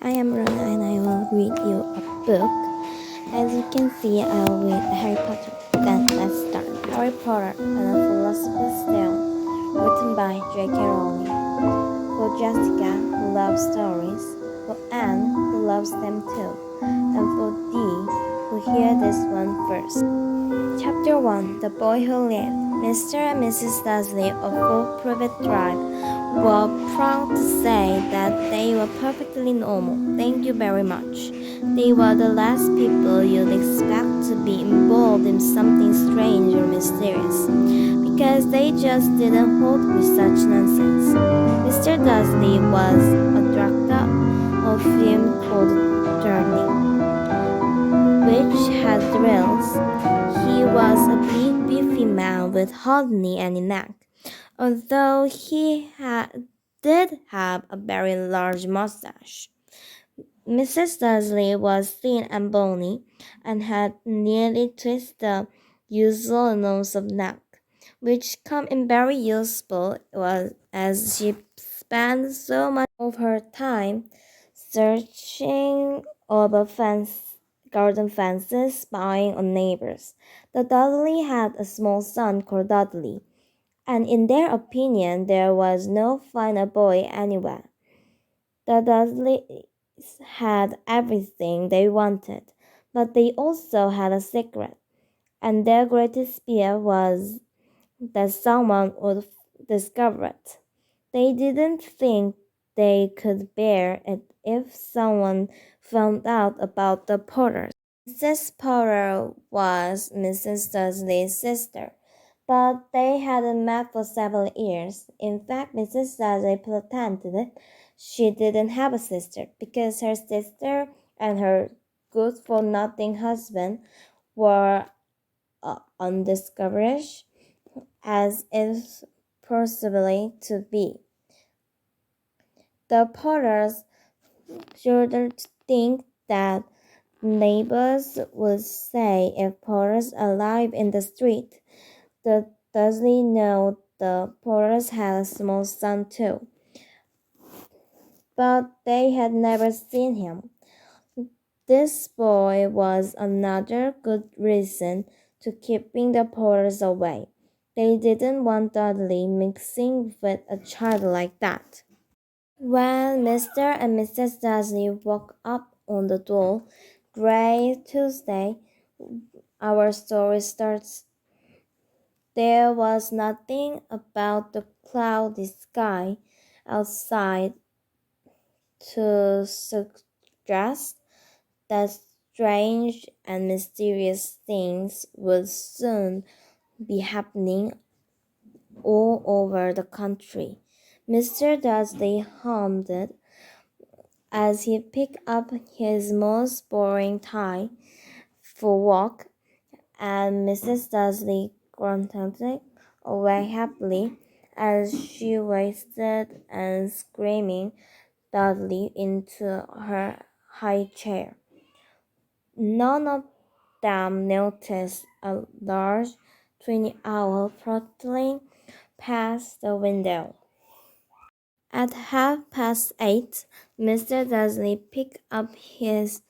I am Rona and I will read you a book. As you can see, I will read Harry Potter. Then let's start. Harry Potter and the Philosopher's Stone, written by J.K. Rowling. For Jessica, who loves stories, for Anne, who loves them too, and for Dee, who hear this one first. Chapter 1 The Boy Who Lived. Mr. and Mrs. Dursley of Four Privet Drive were proud to say that they were perfectly normal. Thank you very much. They were the last people you'd expect to be involved in something strange or mysterious, because they just didn't hold with such nonsense. Mr. Dursley was a director of a film called Turning, which had thrills. He was a big, beefy man with hardly any neck, although he did have a very large mustache. Mrs. Dursley was thin and bony, and had nearly twice the usual nose of neck, which came in very useful as she spent so much of her time searching over garden fences, spying on neighbors. The Dudley had a small son called Dudley, and in their opinion there was no finer boy anywhere. The Dudleys had everything they wanted, but they also had a secret, and their greatest fear was that someone would discover it. They didn't think they could bear it if someone found out about the Potters. Mrs. Potter was Mrs. Dursley's sister, but they hadn't met for several years. In fact, Mrs. Dursley pretended she didn't have a sister because her sister and her good-for-nothing husband were undiscovered as is possibly to be. The Potters shouldn't think that neighbors would say if Potters alive in the street. The Dursley know the Potters had a small son too, but they had never seen him. This boy was another good reason to keeping the Potters away. They didn't want Dudley mixing with a child like that. When Mr. and Mrs. Dursley woke up on the dull, gray Tuesday, our story starts. There was nothing about the cloudy sky outside to suggest that strange and mysterious things would soon be happening all over the country. Mr. Dursley hummed as he picked up his most boring tie for walk, and Mrs. Dursley grunted away happily as she wasted and screaming Dudley into her high chair. None of them noticed a large twiny owl prattling past the window. At 8:30, Mr. Dursley picked up his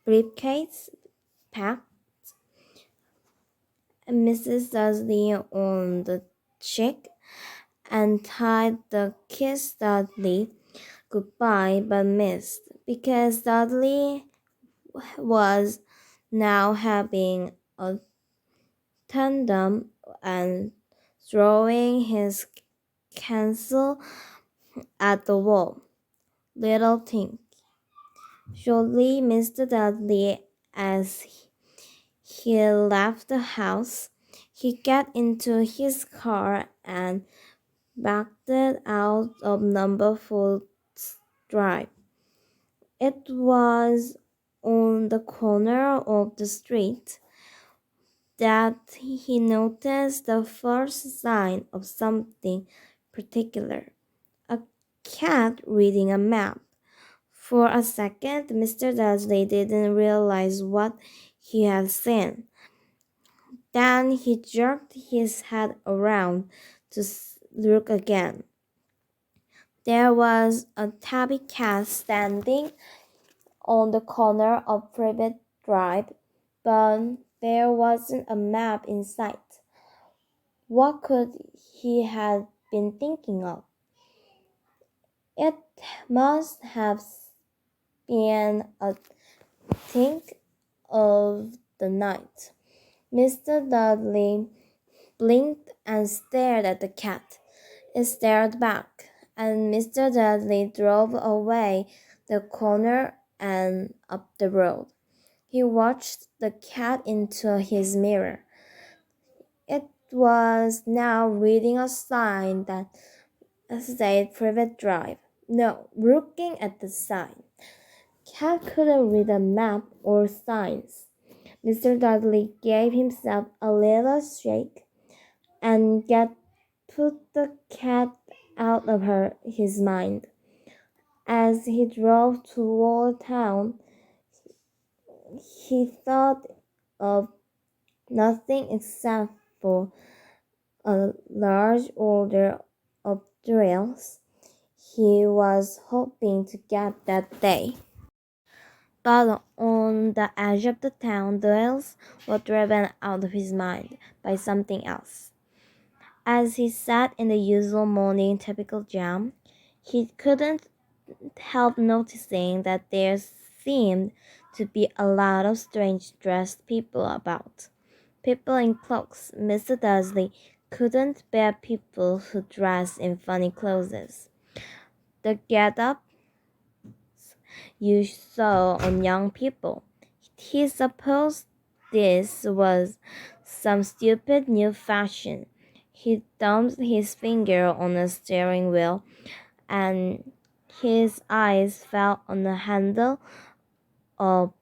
briefcase, packed Mrs. Dursley on the cheek, and tied the kiss Dudley goodbye but missed, because Dudley was now having a tantrum and throwing his cancel at the wall. Little think. Surely Mr. Dudley, as he left the house, he got into his car and backed out of Number 4 Drive. It was on the corner of the street that he noticed the first sign of something particular. A cat reading a map. For a second, Mr. Dursley didn't realize what he had seen. Then he jerked his head around to look again. There was a tabby cat standing on the corner of Privet Drive, but there wasn't a map in sight. What could he have been thinking of? It must have been a think of the night. Mr. Dudley blinked and stared at the cat. It stared back, and Mr. Dudley drove away the corner and up the road. He watched the cat into his mirror. It was now reading a sign that said Privet Drive. No, looking at the sign. Cat couldn't read a map or signs. Mr. Dudley gave himself a little shake and put the cat out of his mind. As he drove toward town, he thought of nothing except for a large order of drills he was hoping to get that day. But on the edge of the town, drills were driven out of his mind by something else. As he sat in the usual morning typical jam, he couldn't help noticing that there seemed to be a lot of strange dressed people about. People in cloaks. Mr. Dudley couldn't bear people who dressed in funny clothes. The get-up you saw on young people. He supposed this was some stupid new fashion. He thumbed his finger on the steering wheel, and his eyes fell on the handle of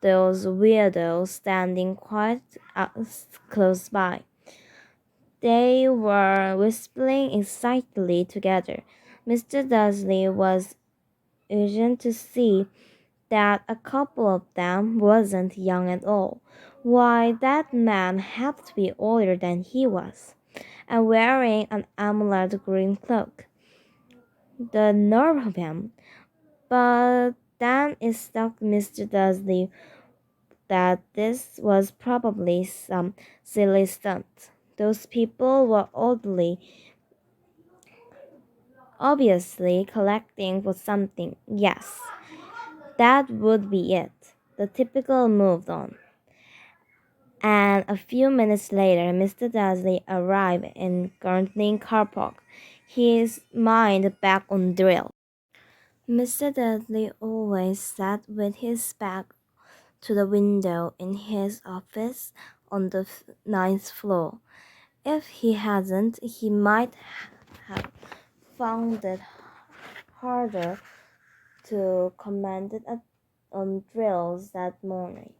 those weirdos standing quite close by. They were whispering excitedly together. Mr. Dudley was urgent to see that a couple of them wasn't young at all. Why, that man had to be older than he was, and wearing an emerald green cloak. The nerve of him! But then it struck Mr. Dudley that this was probably some silly stunt. Those people were obviously collecting for something. Yes, that would be it. The typical moved on. And a few minutes later, Mr. Dudley arrived in Gurtling car park, his mind back on drill. Mr. Dudley always sat with his back to the window in his office on the ninth floor. If he hadn't, he might have found it harder to comment on drills that morning.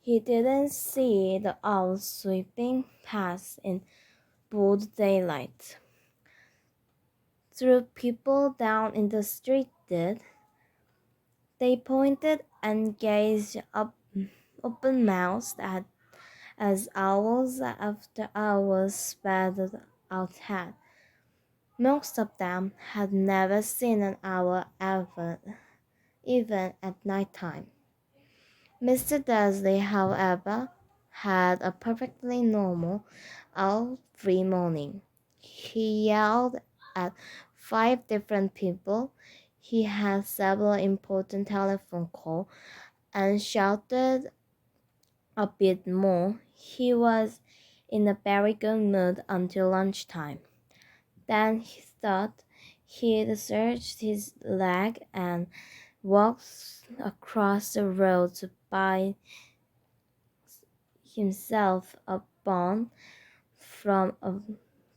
He didn't see the owls sweeping past in broad daylight. Threw people down in the street did. They pointed and gazed up open-mouthed at as hours after hours sped out had. Most of them had never seen an owl ever, even at night time. Mr. Dudley, however, had a perfectly normal, owl-free morning. He yelled at 5 different people. He had several important telephone calls and shouted a bit more. He was in a very good mood until lunchtime. Then he thought he'd stretched his leg and walked across the road to buy himself a bun from a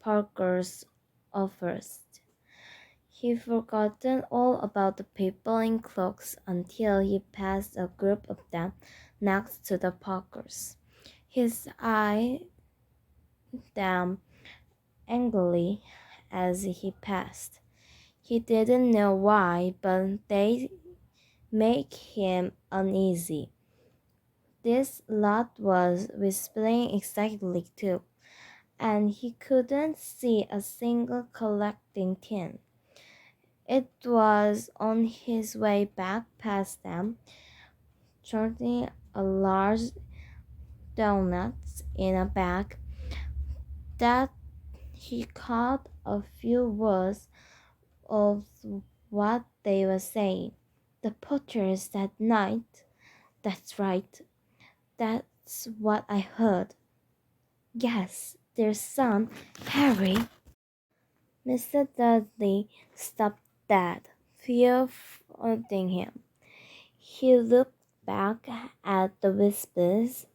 Parker's office. He'd forgotten all about the people in cloaks until he passed a group of them next to the Parkers. His eye them angrily as he passed. He didn't know why, but they made him uneasy. This lot was whispering excitedly too, and he couldn't see a single collecting tin. It was on his way back past them, charting a large donuts in a bag, that he caught a few words of what they were saying. The Potters that night. That's right. That's what I heard. Yes, their son, Harry. Mr. Dudley stopped dead, fear flooding him. He looked back at the Whispers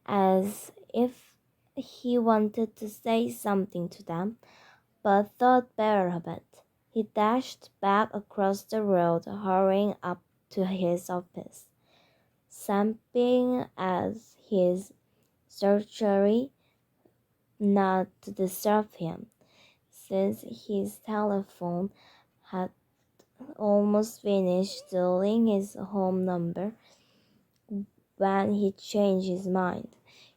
as if he wanted to say something to them, but thought better of it. He dashed back across the road, hurrying up to his office, stamping at his surgery not to disturb him, since his telephone had almost finished dialing his home number when he changed his mind.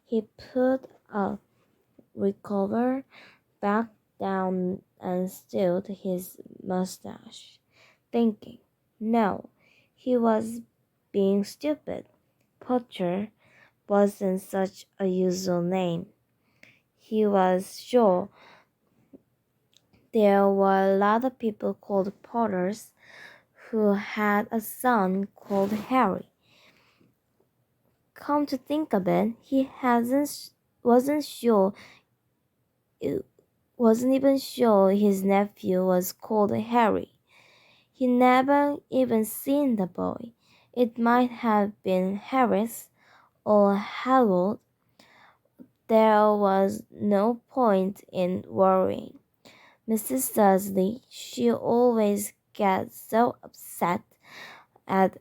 He put a revolver back down and stilled his mustache, thinking, no, he was being stupid. Potter wasn't such a usual name. He was sure there were a lot of people called Potters who had a son called Harry. Come to think of it, he wasn't sure wasn't even sure his nephew was called Harry. He never even seen the boy. It might have been Harris or Harold. There was no point in worrying. Mrs. Dudley, she always gets so upset at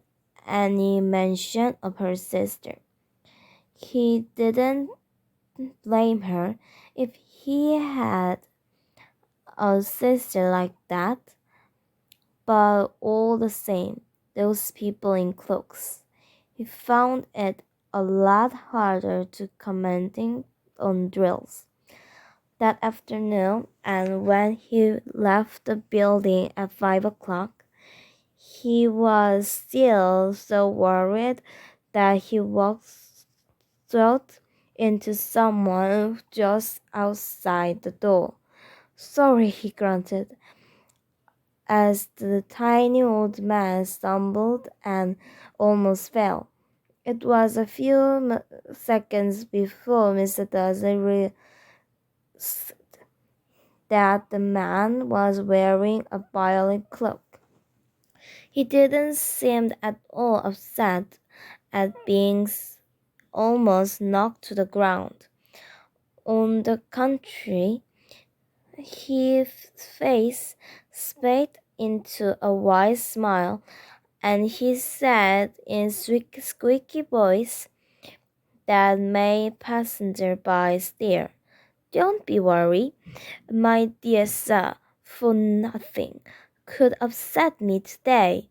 any mention of her sister. He didn't blame her if he had a sister like that, but all the same, those people in cloaks. He found it a lot harder to commenting on drills that afternoon, and when he left the building at 5 o'clock, he was still so worried that he walked straight into someone just outside the door. Sorry, he grunted, as the tiny old man stumbled and almost fell. It was a few seconds before Mr. Dudley realized that the man was wearing a violet cloak. He didn't seem at all upset at being almost knocked to the ground. On the contrary, his face split into a wide smile, and he said in squeaky voice that made passersby stare, "Don't be worried, my dear sir, for nothing could upset me today.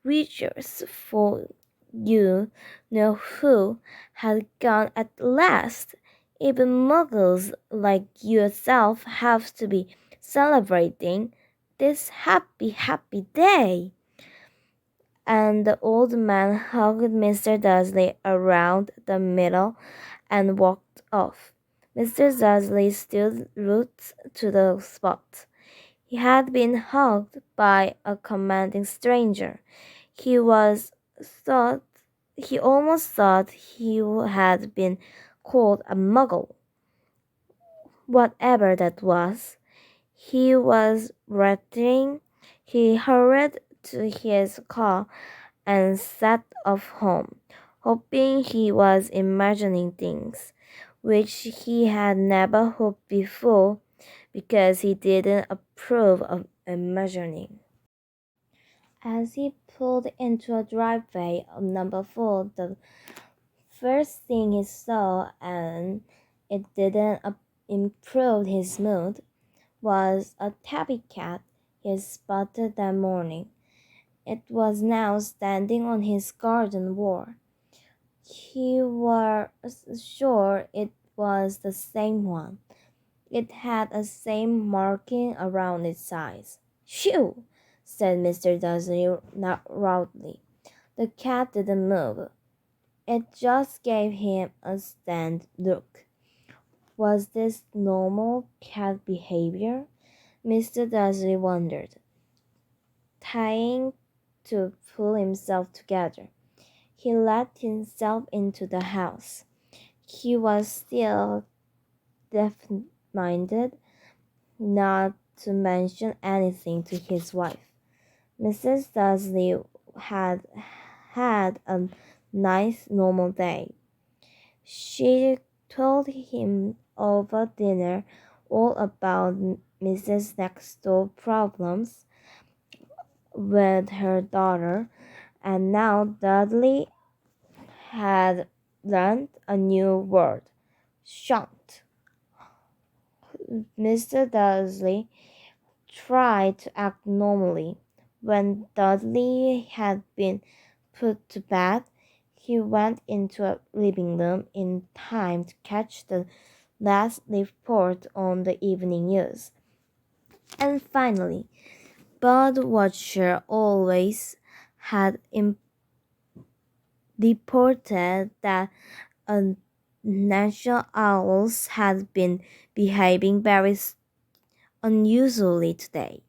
Rejoice, for you know who had gone at last. Even muggles like yourself have to be celebrating this happy day." And the old man hugged Mr. Dudley around the middle and walked off. Mr. Dudley stood rooted to the spot. He had been hugged by a commanding stranger. He was thought he almost thought he had been called a muggle. Whatever that was, he was writhing. He hurried to his car and set off home, hoping he was imagining things which he had never hoped before, because he didn't approve of imagining. As he pulled into a driveway of number 4, the first thing he saw, and it didn't improve his mood, was a tabby cat he spotted that morning. It was now standing on his garden wall. He was sure it was the same one. It had a same marking around its eyes. "Shoo!" said Mr. Dursley loudly. The cat didn't move. It just gave him a stunned look. Was this normal cat behavior? Mr. Dursley wondered, trying to pull himself together. He let himself into the house. He was still deaf-minded not to mention anything to his wife. Mrs. Dursley had had a nice normal day. She told him over dinner all about Mrs. Nextdoor's problems with her daughter, and now Dudley had learned a new word, shunt. Mr. Dursley tried to act normally. When Dudley had been put to bed, he went into a living room in time to catch the last report on the evening news. And finally, Birdwatcher always had reported that national owls had been behaving very unusually today.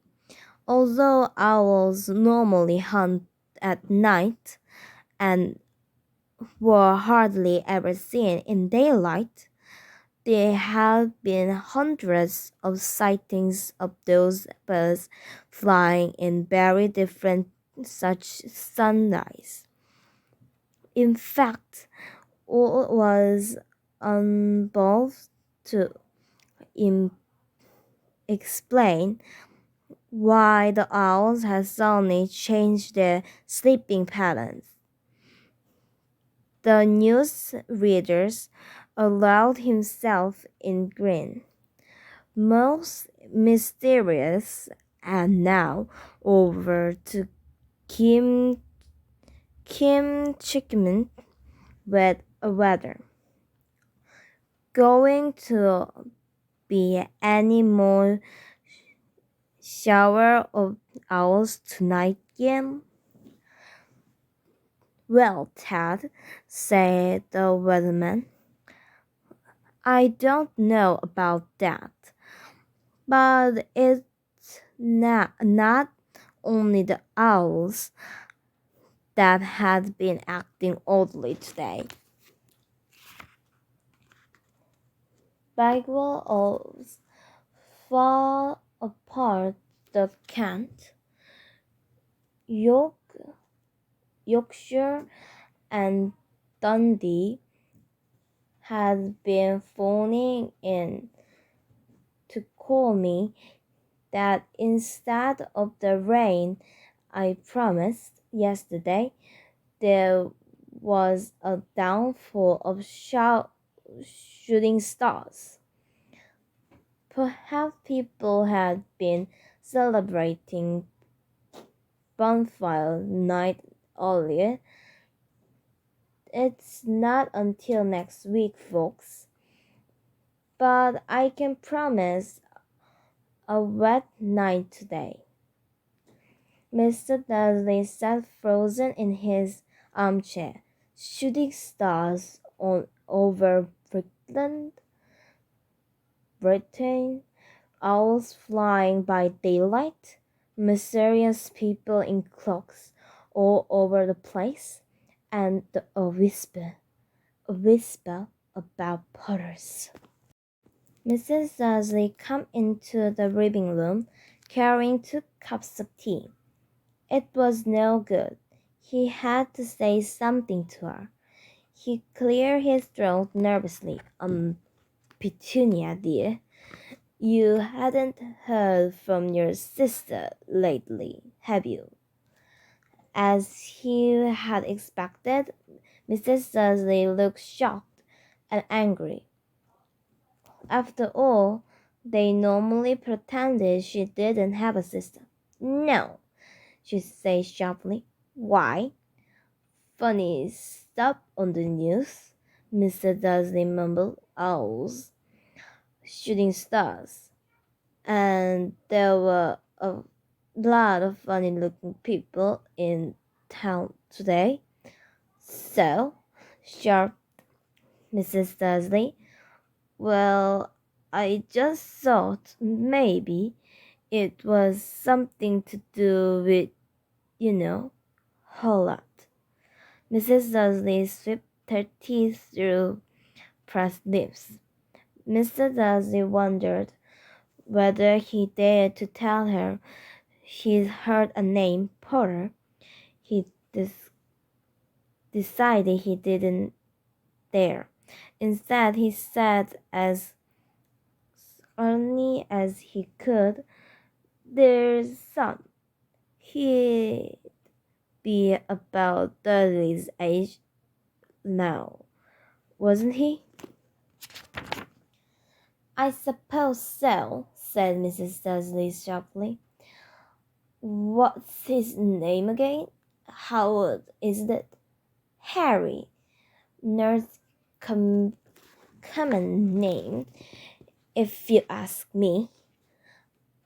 Although owls normally hunt at night and were hardly ever seen in daylight, there have been hundreds of sightings of those birds flying in very different such sunrise. In fact, all was involved to explain why the owls had suddenly changed their sleeping patterns. The newsreaders allowed himself in grin. Most mysterious, and now over to Kim Chickman with a weather. Going to be any more shower of owls tonight, Jim? Well, Ted, said the weatherman, I don't know about that, but it's not only the owls that had been acting oddly today. Bagwell owls far apart the Kent, Yorkshire, and Dundee had been phoning in to call me that instead of the rain I promised yesterday, there was a downfall of shooting stars. Perhaps people had been celebrating bonfire night earlier. It's not until next week, folks. But I can promise a wet night today. Mr. Dursley sat frozen in his armchair. Shooting stars over Britain, owls flying by daylight, mysterious people in cloaks all over the place, and a whisper about Potters. Mrs. Dursley came into the living room carrying 2 cups of tea. It was no good. He had to say something to her. He cleared his throat nervously. Petunia, dear, you hadn't heard from your sister lately, have you? As he had expected, Mrs. Dursley looked shocked and angry. After all, they normally pretended she didn't have a sister. No, she said sharply. Why? Funny stuff on the news, Mr. Dursley mumbled. Owls, shooting stars. And there were a lot of funny looking people in town today. So, sharp Mrs. Dursley. Well, I just thought maybe it was something to do with, you know, whole lot. Mrs. Dursley swept her teeth through pressed lips. Mr. Darcy wondered whether he dared to tell her he'd heard a name, Potter. He decided he didn't dare. Instead, he said as earnestly as he could, "There's son. He'd be about Dudley's age now, wasn't he?" "I suppose so," said Mrs. Dudley sharply. "What's his name again? How old is it?" "Harry. Nurse common name, if you ask me."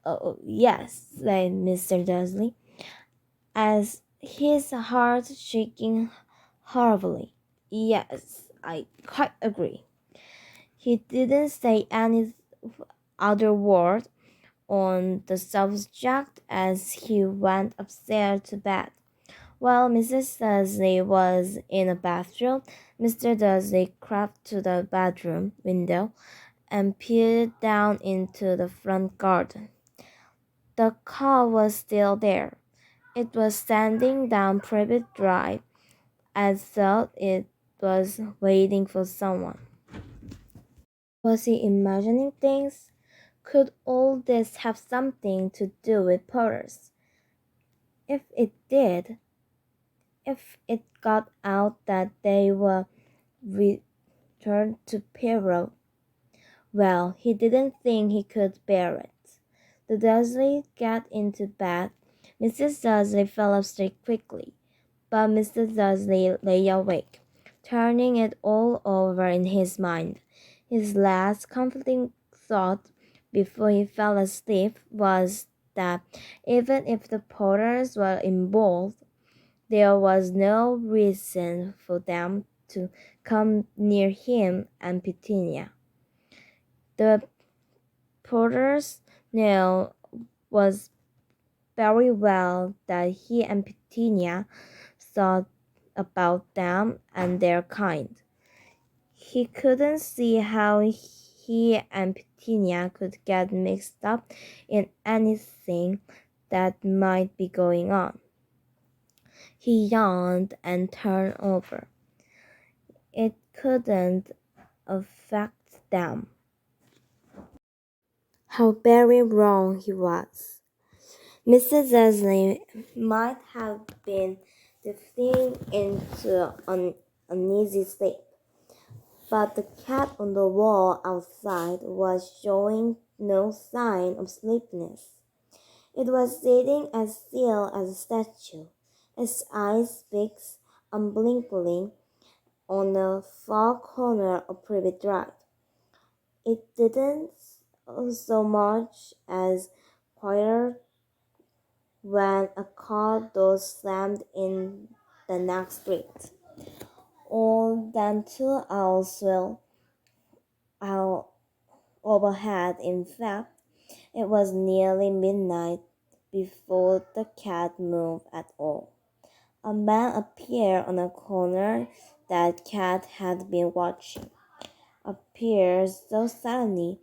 "Oh, yes," said Mr. Dursley, as his heart shaking horribly. "Yes, I quite agree." He didn't say any other word on the subject as he went upstairs to bed. While Mrs. Dursley was in the bathroom, Mr. Dursley crept to the bedroom window and peered down into the front garden. The car was still there. It was standing down Privet Drive, as though it was waiting for someone. Was he imagining things? Could all this have something to do with Porters? If it did, if it got out that they were returned to Perro, well, he didn't think he could bear it. The Dursley got into bed. Mrs. Dursley fell asleep quickly, but Mr. Dursley lay awake, turning it all over in his mind. His last comforting thought before he fell asleep was that even if the Potters were involved, there was no reason for them to come near him and Petunia. The Potters knew was very well that he and Petunia thought about them and their kind. He couldn't see how he and Petunia could get mixed up in anything that might be going on. He yawned and turned over. It couldn't affect them. How very wrong he was. Mrs. Dursley might have been drifting into an uneasy sleep, but the cat on the wall outside was showing no sign of sleepiness. It was sitting as still as a statue, its eyes fixed unblinkingly on the far corner of Privet Drive. It didn't so much as quiet when a car door slammed in the next street. All then 2 hours swell out overhead. In fact, it was nearly midnight before the cat moved at all. A man appeared on a corner that Cat had been watching. Appeared so suddenly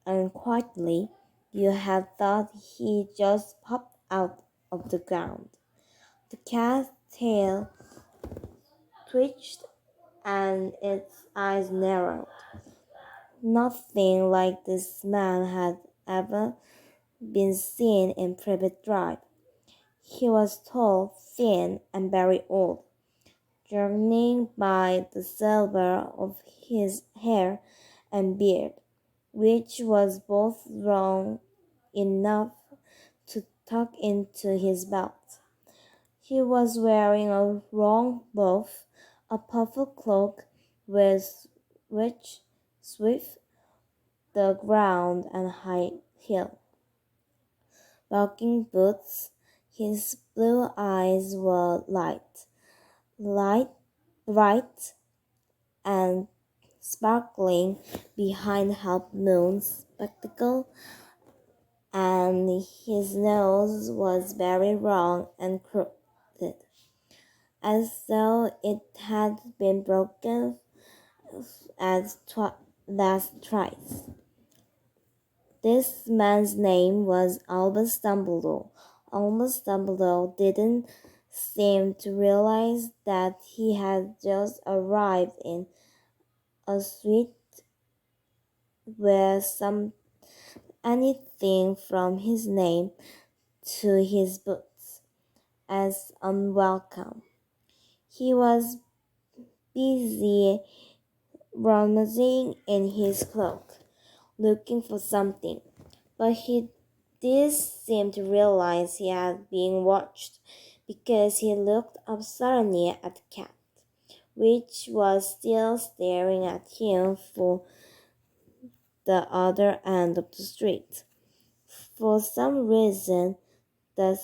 and quietly you had thought he just popped out of the ground. The cat's tail twitched and its eyes narrowed. Nothing like this man had ever been seen in Privet Drive. He was tall, thin, and very old, judging by the silver of his hair and beard, which was both long enough to tuck into his belt. He was wearing a long buff, a purple cloak with which swept the ground and high heel. walking boots. His blue eyes were light, bright, and sparkling behind half moon spectacle, and his nose was very long and crooked, as though it had been broken as last thrice. This man's name was Albus Dumbledore. Albus Dumbledore didn't seem to realize that he had just arrived in a suite where anything from his name to his boots as unwelcome. He was busy rummaging in his cloak, looking for something, but he did seem to realize he had been watched, because he looked up suddenly at the cat, which was still staring at him from the other end of the street. For some reason, the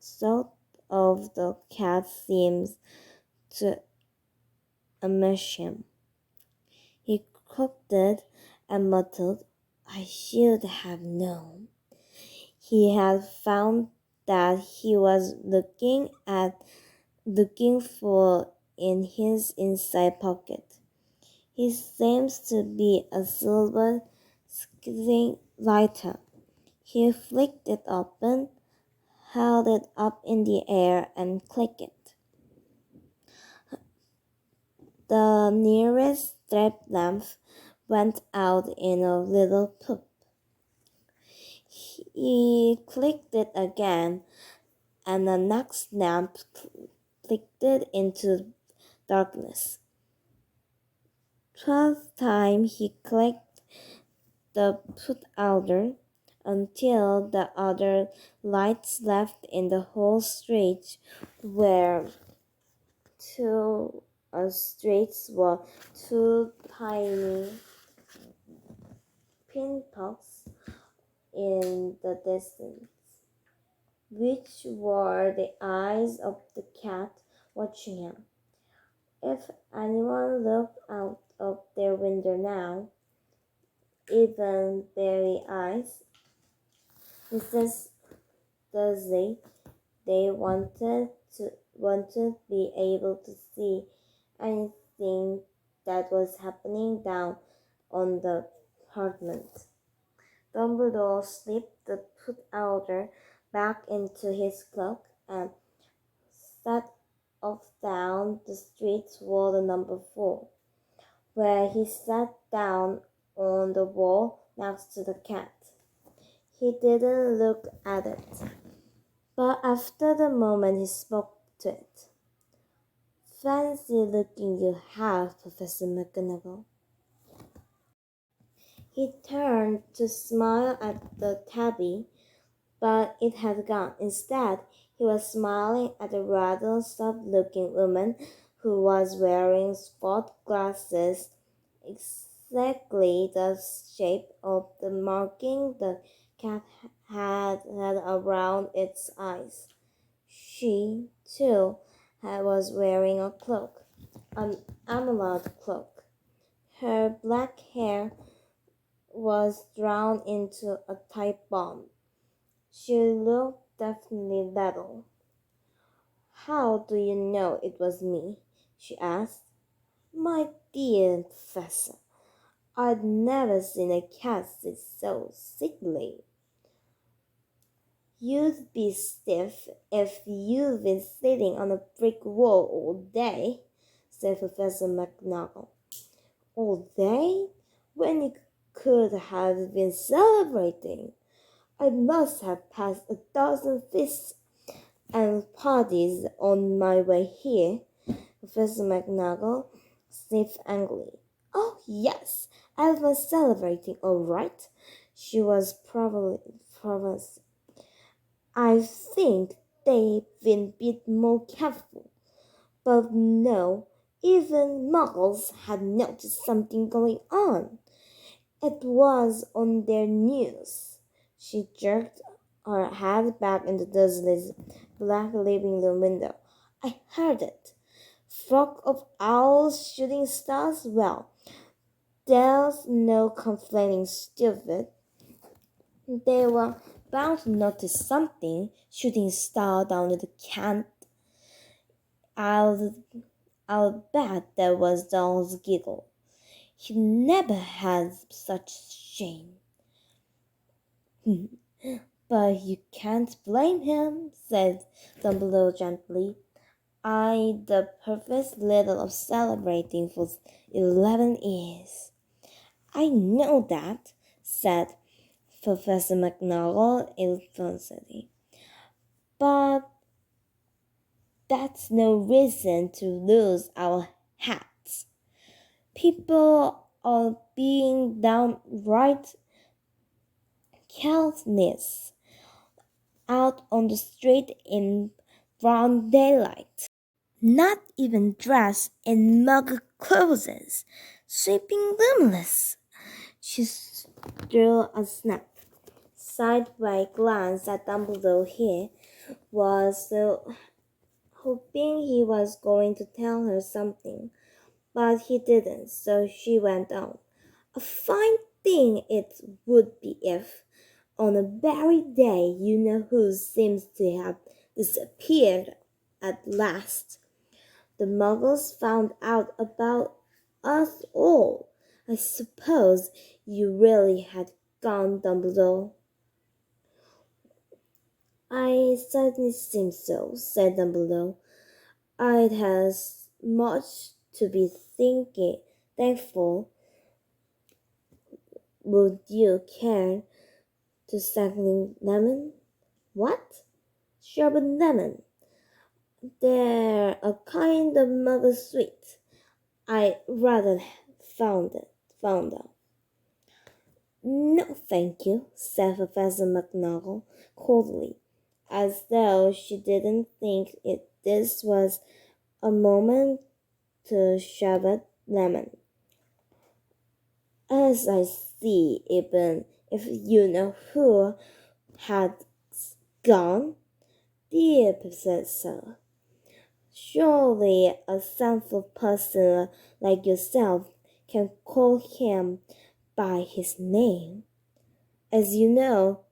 thought of the cat seemed to amuse him. He croaked and muttered, "I should have known." He had found that he was looking for in his inside pocket. It seems to be a silver skizzing lighter. He flicked it open, held it up in the air, and clicked it. The nearest strip lamp went out in a little puff. He clicked it again, and the next lamp clicked into darkness. 12th time he clicked the put outer until the other lights left in the whole street were two tiny pinpricks in the distance, which were the eyes of the cat watching him. If anyone looked out of their window now, even very eyes, Mrs. Dursley, they wanted to be able to see anything that was happening down on the apartment. Dumbledore slipped the put outer back into his cloak and set off down the street toward the number 4, where he sat down on the wall next to the cat. He didn't look at it, but after the moment he spoke to it. "Fancy looking you have, Professor McGonagall." He turned to smile at the tabby, but it had gone. Instead, he was smiling at a rather soft-looking woman who was wearing squat glasses, exactly the shape of the marking the cat had around its eyes. She, too, was wearing a cloak, an emerald cloak. Her black hair was drawn into a tight bun. She looked definitely little. "How do you know it was me?" she asked. "My dear Professor, I'd never seen a cat sit so sickly." "You'd be stiff if you'd been sitting on a brick wall all day," said Professor McGonagall. "All day? When you could have been celebrating. I must have passed a dozen feasts and parties on my way here." Professor McGonagall sniffed angrily. "Oh, yes, everyone's celebrating, all right." She was probably. "I think they've been a bit more careful." But no, even Muggles had noticed something going on. It was on their news. She jerked her head back in the dusty black living room window. I heard it. Flock of owls shooting stars? Well, there's no complaining, stupid. They were bound to notice something. Shooting star down the can't. I'll, I'll bet that was Donald's giggle. He never had such shame. But you can't blame him, said Dumbledore gently. The purpose little of celebrating for 11 years. I know that, said Professor McNagall impulsively. But that's no reason to lose our hats. People are being downright careless out on the street in broad daylight, not even dressed in muggy clothes, sweeping luminous. She drew a snap. Sideway glance at Dumbledore. He was hoping he was going to tell her something, but he didn't, so she went on. A fine thing it would be if, on a very day, you know who seems to have disappeared at last. The Muggles found out about us all. I suppose you really had gone, Dumbledore. I certainly seem so, said Dumbledore. It has much to be thankful. Would you care to suckling lemon? What? Sherbet lemon. They're a kind of muggle sweet. I rather found out. No, thank you, said Professor McNagall coldly, as though she didn't think this was a moment to sherbet lemon. As I see, even if you know who had gone, dear Professor, surely a sensible person like yourself can call him by his name. As you know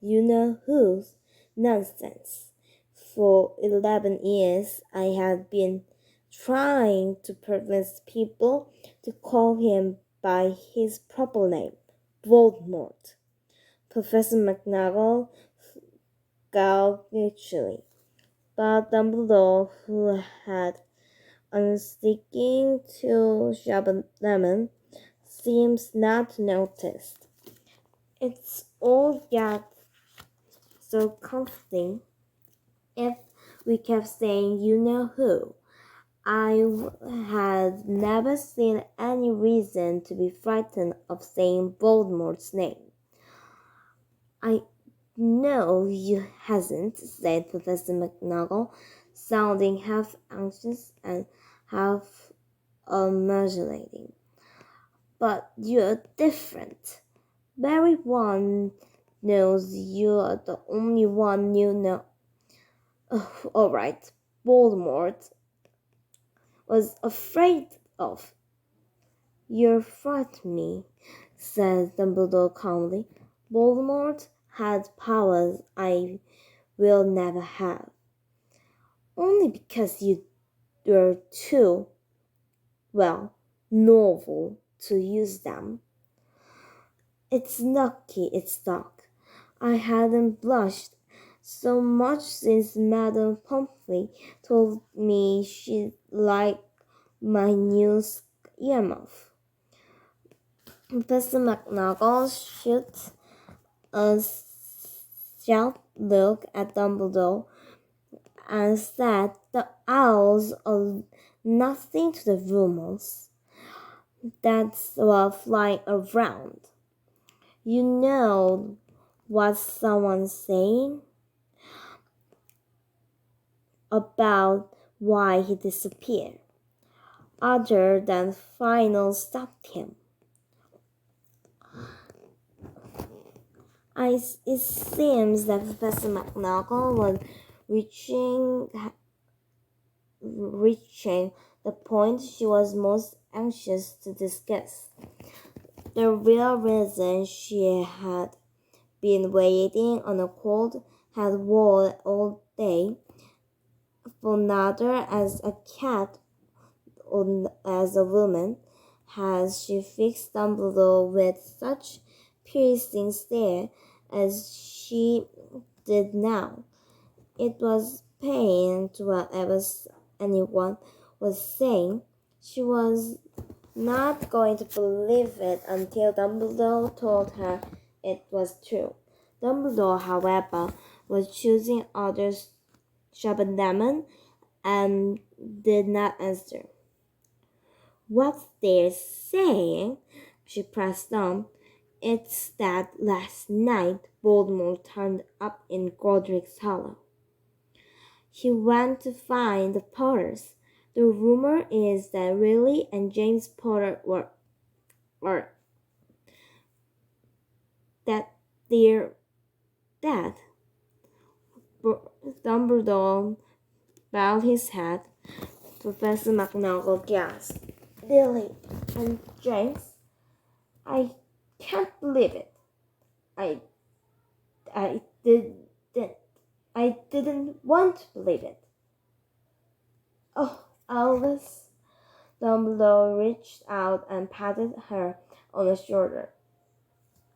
who's nonsense. For 11 years I have been trying to prevent people to call him by his proper name, Voldemort. Professor McNagall scowled richly, but Dumbledore, who had unsticking to Shabbat Lemon, seems not to notice. It's all got so comforting. If we kept saying you know who, I had never seen any reason to be frightened of saying Voldemort's name. I know you hasn't, said Professor McNagall, sounding half anxious and half modulating. But you're different. Everyone knows you're the only one you know. Oh, all right, Voldemort was afraid of. You're frightened me, said Dumbledore calmly. Voldemort had powers I will never have. Only because you were too, well, novel to use them. It's lucky it's dark. I hadn't blushed so much since Madame Pomfrey told me she liked my new earmuff. Professor McNagall shot a sharp look at Dumbledore and said the owls are nothing to the rumors that were flying around. You know what someone's saying about why he disappeared, other than final stopped him. It seems that Professor McNagall was reaching the point she was most anxious to discuss. The real reason she had been waiting on a cold hard wall all day, for neither as a cat or as a woman, has she fixed Dumbledore with such piercing stare as she did now. It was pain to whatever anyone was saying. She was not going to believe it until Dumbledore told her it was true. Dumbledore, however, was choosing others Shabbat and did not answer. What they're saying, she pressed on, it's that last night Voldemort turned up in Godric's Hollow. He went to find the Potters. The rumor is that Lily and James Potter were that they're dead. Dumbledore bowed his head. Professor McNagall gasped. Lily and James? I can't believe it. I I didn't I didn't want to believe it. Oh, Alice. Dumbledore reached out and patted her on the shoulder.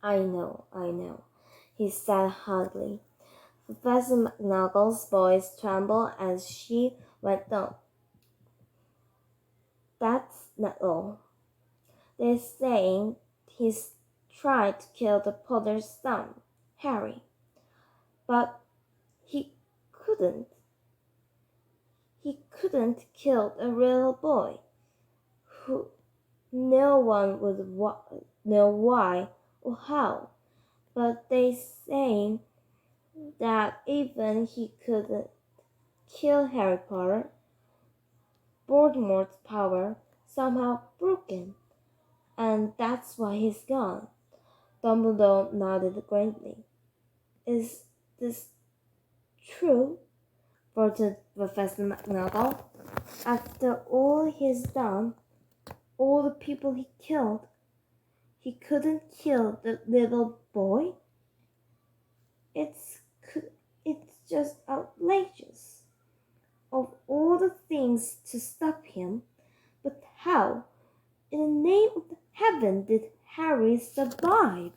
I know, he said hardly. Professor McNaggle's voice trembled as she went on. That's not all. They're saying he's tried to kill the Potter's son, Harry. But he couldn't. He couldn't kill a real boy. Who no one would know why or how. But they saying that even he couldn't kill Harry Potter, Voldemort's power somehow broken, and that's why he's gone. Dumbledore nodded gravely. Is this true? Faltered Professor McNagall. After all he's done, all the people he killed, he couldn't kill the little boy? It's it's just outrageous. Of all the things to stop him, but how, in the name of heaven, did Harry survive?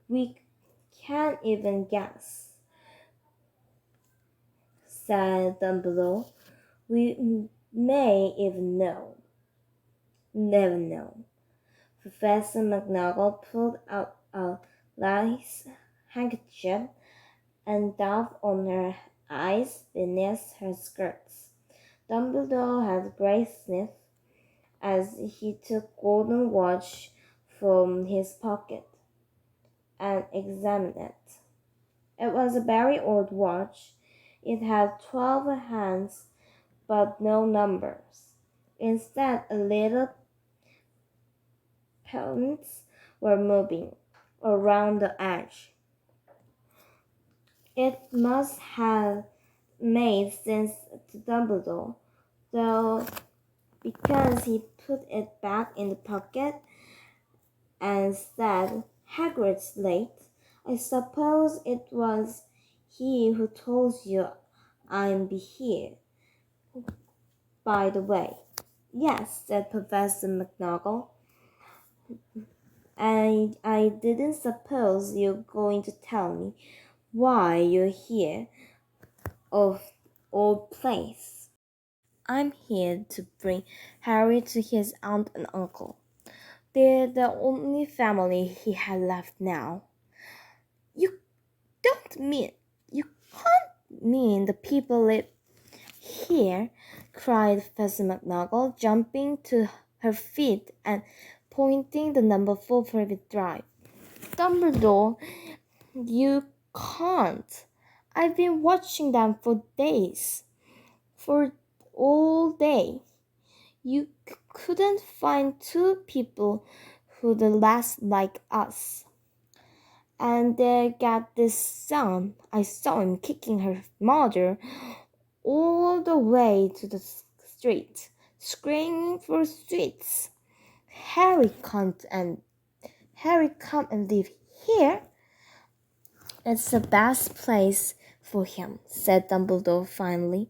We can't even guess, said Dumbledore. We may even know. Never know. Professor McNagall pulled out a lace handkerchief and dabbed on her eyes beneath her skirts. Dumbledore had a great sniff as he took golden watch from his pocket and examined it. It was a very old watch. It had 12 hands but no numbers. Instead, a little pens were moving around the edge. It must have made sense to Dumbledore, though, because he put it back in the pocket and said, Hagrid's late. I suppose it was he who told you I'm here. By the way. Yes, said Professor McNagall. I didn't suppose you're going to tell me why you're here, of all place. I'm here to bring Harry to his aunt and uncle. They're the only family he has left now. You don't mean, you can't mean the people live here, cried Professor McNagall, jumping to her feet and pointing the number 4 private drive. Dumbledore, you can't. I've been watching them for days. For all day. You couldn't find two people who'd last like us. And they got this son. I saw him kicking her mother all the way to the street, screaming for sweets. Harry can't and Harry come and live here. It's the best place for him, said Dumbledore finally.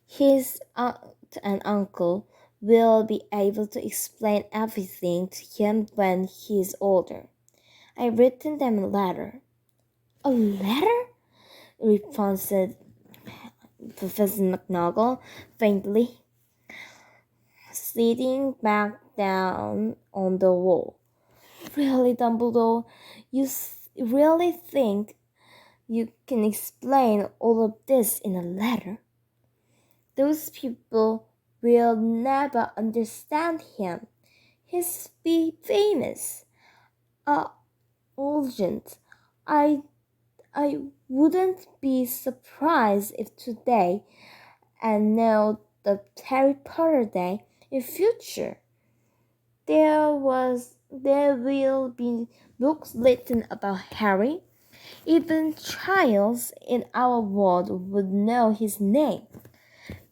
His aunt and uncle will be able to explain everything to him when he is older. I've written them a letter. A letter? Responded Professor McGonagall faintly, sitting back down on the wall. Really, Dumbledore, you really think you can explain all of this in a letter? Those people will never understand him. He's famous. Urgent. I wouldn't be surprised if today and now the Harry Potter Day in future there will be books written about Harry. Even Charles in our world would know his name.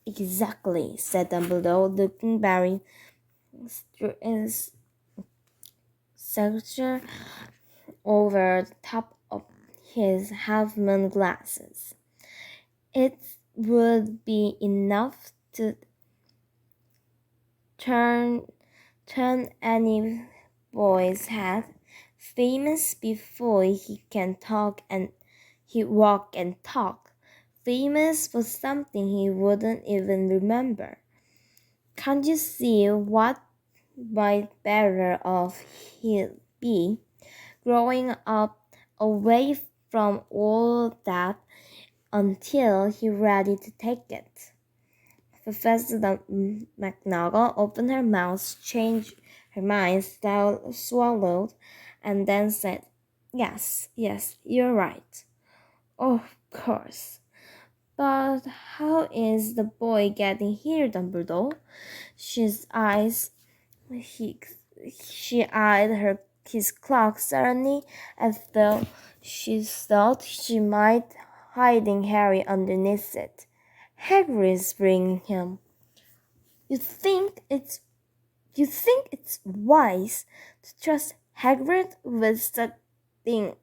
Exactly, said Dumbledore, looking very secure over the top of his half-moon glasses. It would be enough to turn any boy's head. Famous before he can talk and he walk and talk. Famous for something he wouldn't even remember. Can't you see what might better off he'd be growing up away from all that until he's ready to take it? Professor McGonagall opened her mouth, changed her mind, swallowed, and then said, Yes, you're right. Of course. But how is the boy getting here, Dumbledore? She eyed his clock suddenly as though she thought she might hiding Harry underneath it. Hagrid's bringing him. You think it's wise to trust Hagrid with something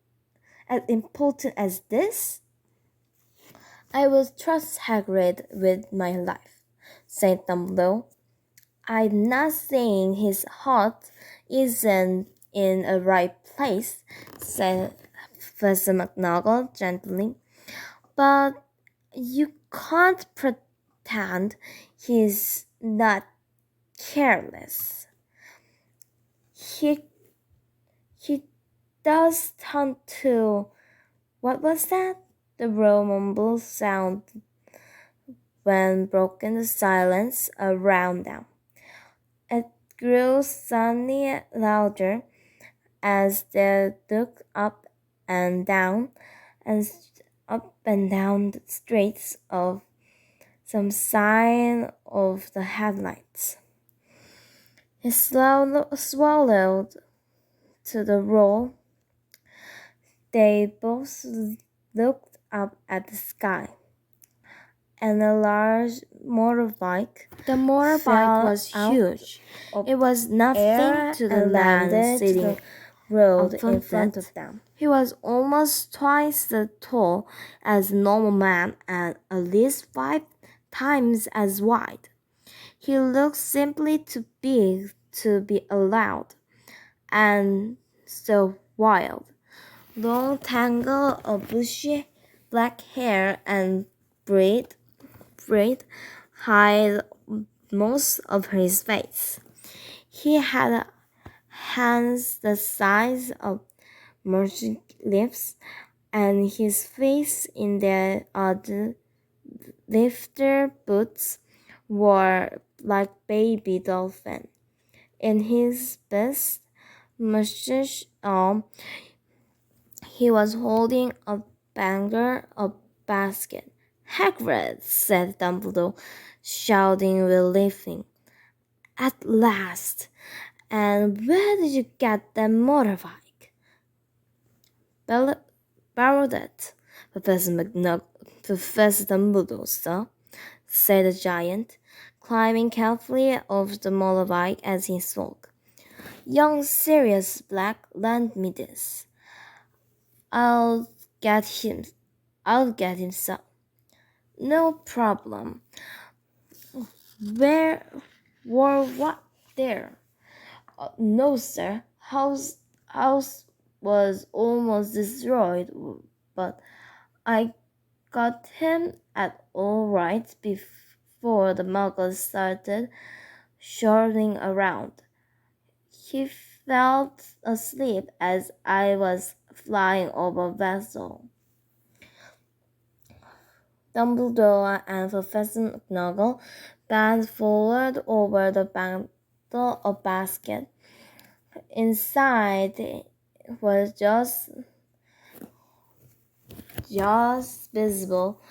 as important as this? I will trust Hagrid with my life, said Dumbledore. I'm not saying his heart isn't in a right place, said Professor McGonagall gently, but you can't pretend he's not careless. He does turn to what was that? The row mumbled sound when broken the silence around them. It grew suddenly louder as they looked up and down the streets of some sign of the headlights. He swallowed to the roar. They both looked up at the sky, and a large motorbike. The motorbike was huge. It was nothing to the man sitting road in front of them. He was almost twice as tall as a normal man and at least 5 times as wide. He looked simply too big to be allowed, and so wild. Long tangle of bushy black hair and braid hide most of his face. He had hands the size of merchant lips, and his face in their odd lifter boots were like baby dolphin. In his best mustache arm, he was holding a basket. Hagrid, said Dumbledore, shouting relief. At last! And where did you get that motorbike? Borrow that, Professor Dumbledore, sir, said the giant, climbing carefully off the motorbike as he spoke. Young Sirius Black, lend me this. I'll get him. I'll get him some. No problem. Where were what there? No, sir. House was almost destroyed, but I got him at all right before the muggles started shorting around. He fell asleep as I was flying over Vessel. Dumbledore and Professor McGonagall bent forward over the bundle of basket. Inside was just visible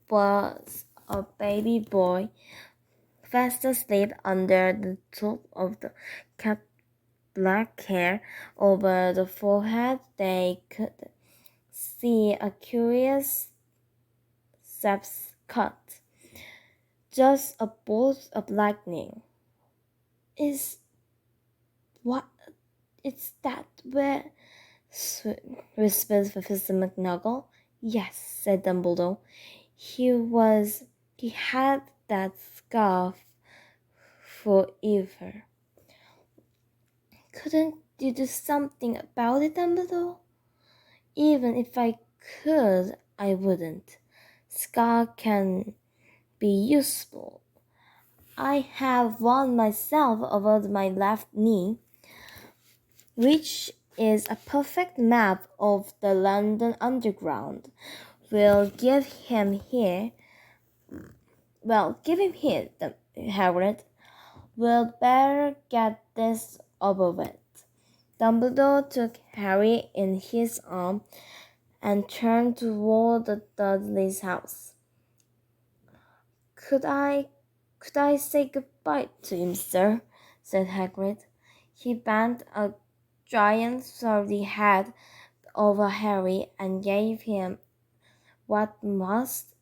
was a baby boy fast asleep under the top of the cat. Black hair over the forehead. They could see a curious sep's cut. Just a bolt of lightning. Is what? It's that where? Whispered Professor McGonagall. Yes, said Dumbledore. He had that scarf forever. Couldn't you do something about it, Dumbledore? Even if I could, I wouldn't. Scar can be useful. I have one myself over my left knee, which is a perfect map of the London Underground. We'll give him here. Well, give him here, Hagrid. We'll better get this over with. Dumbledore took Harry in his arm and turned toward the Dudley's house. Could I say goodbye to him, sir? Said Hagrid. He bent a giant sturdy head over Harry and gave him what must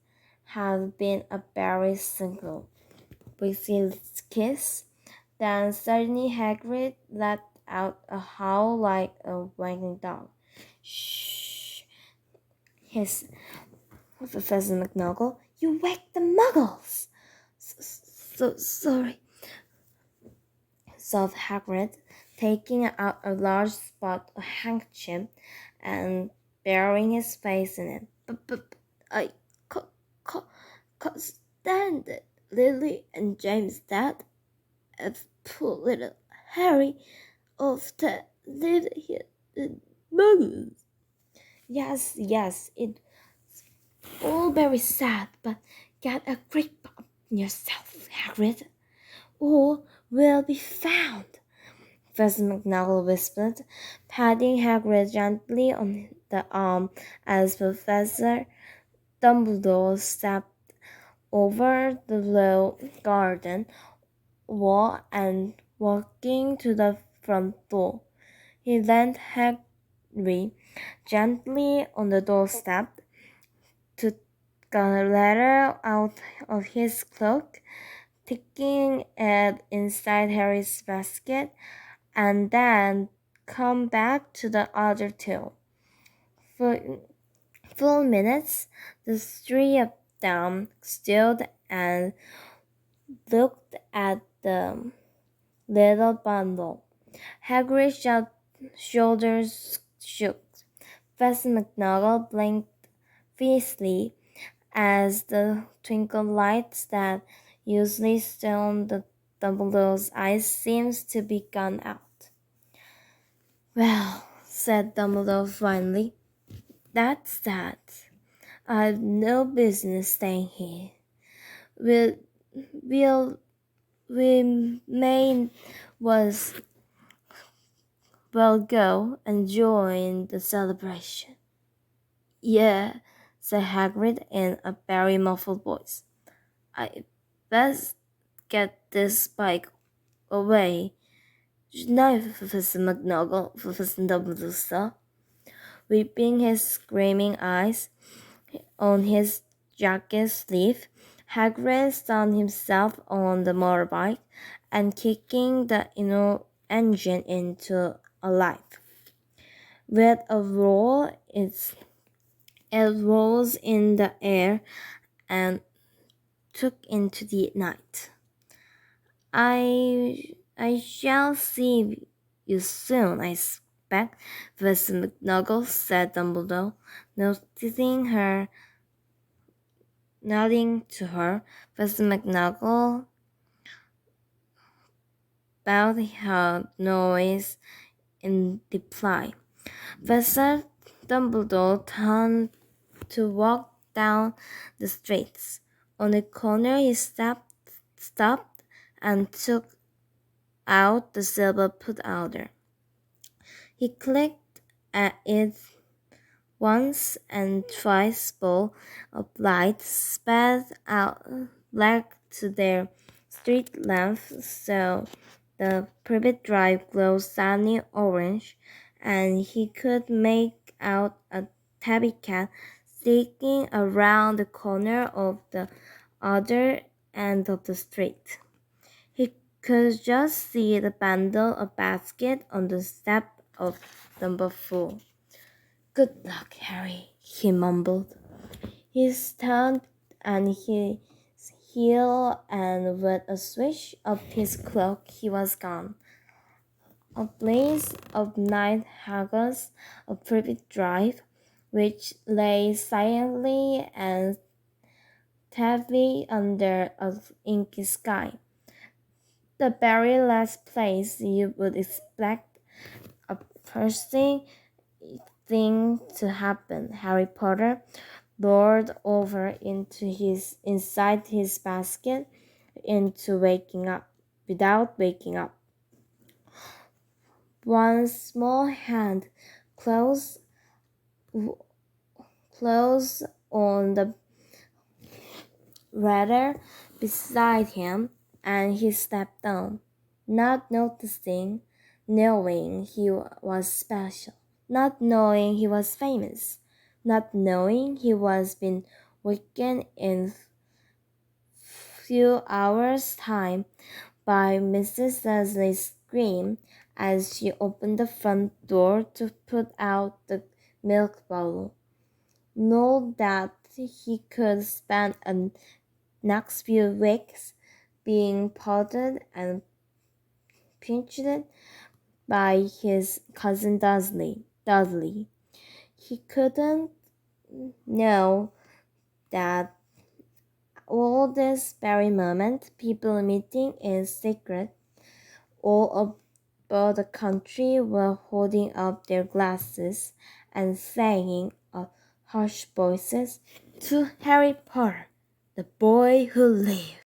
have been a very single, whistle kiss. Then suddenly Hagrid let out a howl like a wagging dog. Shh! Hissed Professor McGonagall. You waked the muggles! So sorry, sobbed Hagrid, taking out a large spot of handkerchief and burying his face in it. But I can't stand it. Lily and James, Dad, poor little Harry of that little muggles. Yes, it's all very sad, but get a grip on yourself, Hagrid, or we'll be found. Professor McGonagall whispered, patting Hagrid gently on the arm as Professor Dumbledore stepped over the low garden wall and walking to the front door. He landed Harry gently on the doorstep, took a letter out of his cloak, taking it inside Harry's basket, and then come back to the other two. For minutes, the three of them stood and looked at the little bundle. Hagrid's shoulders shook. Professor McGonagall blinked fiercely as the twinkle lights that usually stoned the Dumbledore's eyes seemed to be gone out. Well, said Dumbledore finally, that's that. I've no business staying here. We may well go and join the celebration. Yeah, said Hagrid in a very muffled voice. I best get this bike away. No, Professor McGonagall, Professor Dumbledore, sir. wiping his screaming eyes on his jacket sleeve. Hagrid found himself on the motorbike and kicking the engine into a life. With a roar, it rose in the air and took into the night. I shall see you soon, I expect, Professor McGonagall, said Dumbledore, nodding to her. Professor McGonagall bowed her noise in reply. Professor Dumbledore turned to walk down the streets. On the corner he stopped and took out the silver powder. He clicked at it once and twice. Ball of light spat out black to their street lamps, so the private drive glowed sunny orange, and he could make out a tabby cat sneaking around the corner of the other end of the street. He could just see the bundle of basket on the step of number 4. Good luck, Harry, he mumbled. He turned and his heel, and with a swish of his cloak he was gone. A blaze of night haggles a private drive, which lay silently and heavy under an inky sky. The very last place you would expect a pressing thing to happen. Harry Potter roared over inside his basket without waking up. One small hand closed on the ladder beside him, and he stepped down, not knowing he was special, not knowing he was famous, not knowing he was being wakened in few hours' time by Mrs. Dursley's scream as she opened the front door to put out the milk bottle. Know that he could spend the next few weeks being potted and pinched by his cousin Dudley. He couldn't know that all this very moment people meeting in secret all over the country were holding up their glasses and saying in harsh voices, "To Harry Potter, the boy who lived."